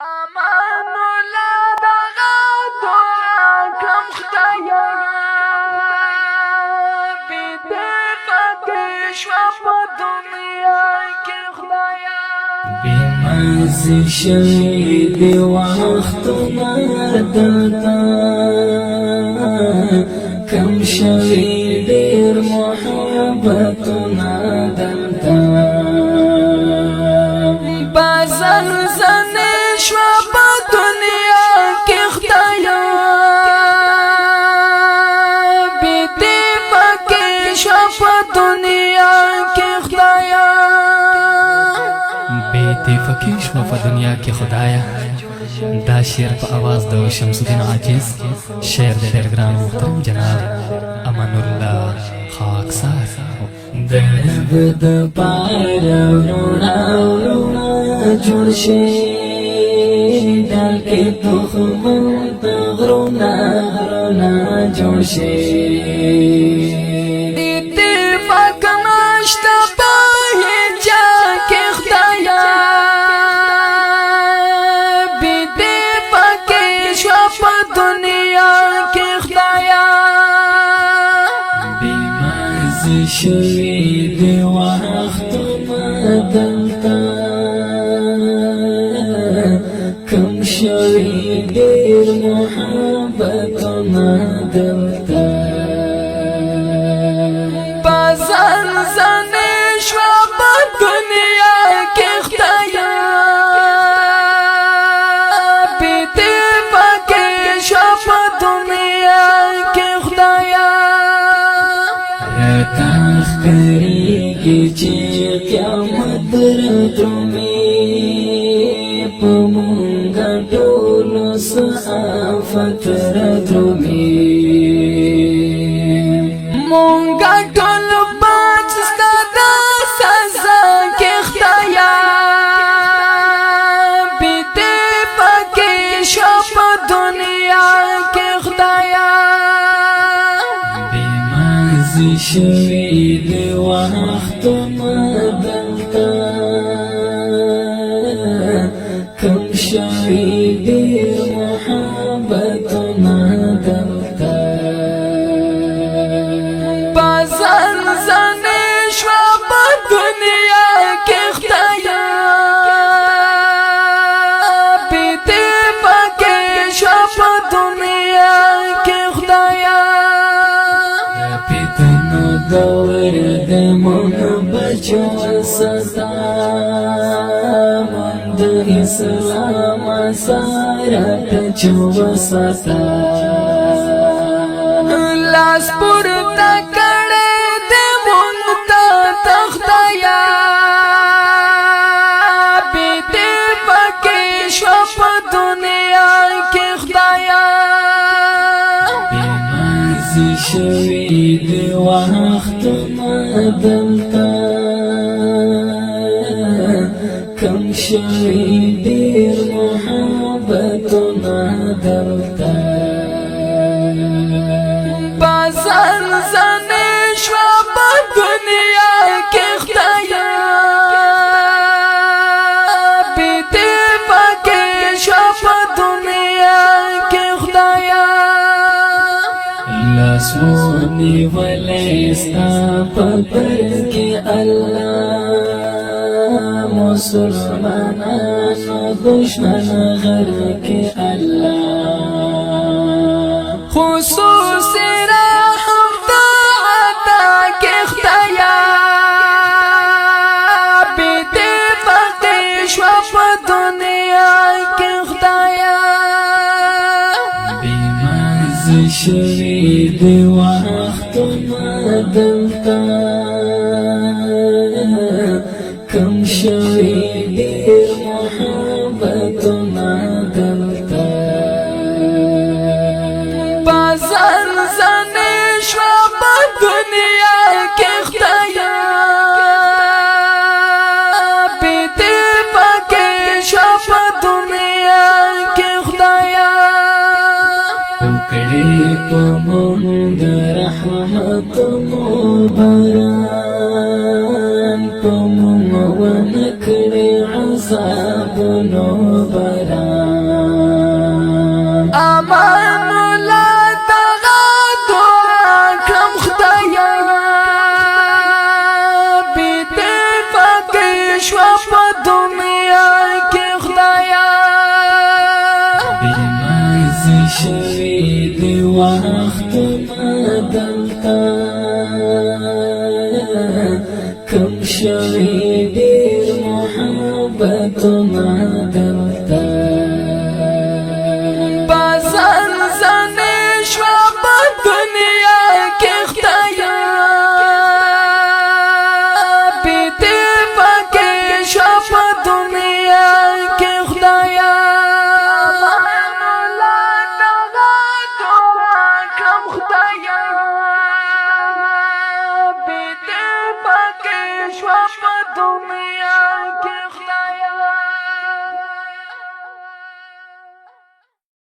امان الله دغه دعا کم خدایا بی‌دقت شو په دنیا کې خدایا بمزي شوي دي وختنا دلتا كم شوي دير محبتنا دلتا بازن زن شو په دنیا کې خدایا بی‌دقت شو په دنیا کې خدایا باتفاقی شو په دنیا کې خدایا دا شعر په आवाज د شمس الدین عاجز شعر د ډېر ګران محترم جناب امان الله خاکسار درب د پاره ورونا جوړ شي دل کې تخم د غرونا جوړ شي اتفاق نشته په هیچا کې خدایا بی‌دقت شو په دنیا کې خدایا بمزي شوي دي وختنا دلتا كم شوي دير محبتنا دلتا بازن زن شو په دنیا کې خدایا بی‌دقت شو په دنیا کې خدایا رتاخ کریږي چې قیامت درځمي په مونږه ټولو صحافت درځمي مونږه ټول باج ستاسو سزا کې خدایا بی‌دقت شو په دنیا کې خدایا بمزي شوي دي وختنا دلتا كم شوي دي محبتنا دلتا بازن زن شو په دنیا کې خدایا بی‌دقت شو په دنیا کې خدایا پیتنو دور د محبچو ستا مند اسلام سارت چو ستا لاس پورته کړه د مونږ ته خدایا بی‌دقت شو په دنیا کې خدایا بمزي شوي دي وختنا دلتا كم شوي دير محبتنا دلتا بازن زن شو په دنیا کې خدایا بی‌دقت شو په دنیا کې خدایا لاسونی ولیستا پتر کی اللہ مسلمانانو دشمن غر کی اللہ خصوصی رحم دا عطا کې خدایا بی‌دقت شو په دنیا کې خدایا بمزي شوي دي وختنا دلتا كم شوي دير محبتنا دلتا بازن زن شو په دنیا کې خدایا بی‌دقت شو په دنیا کې خدایا وکړي په مونږ رحمت مباران په مونږ ونکړي عذاب نو باران شوي دی واخ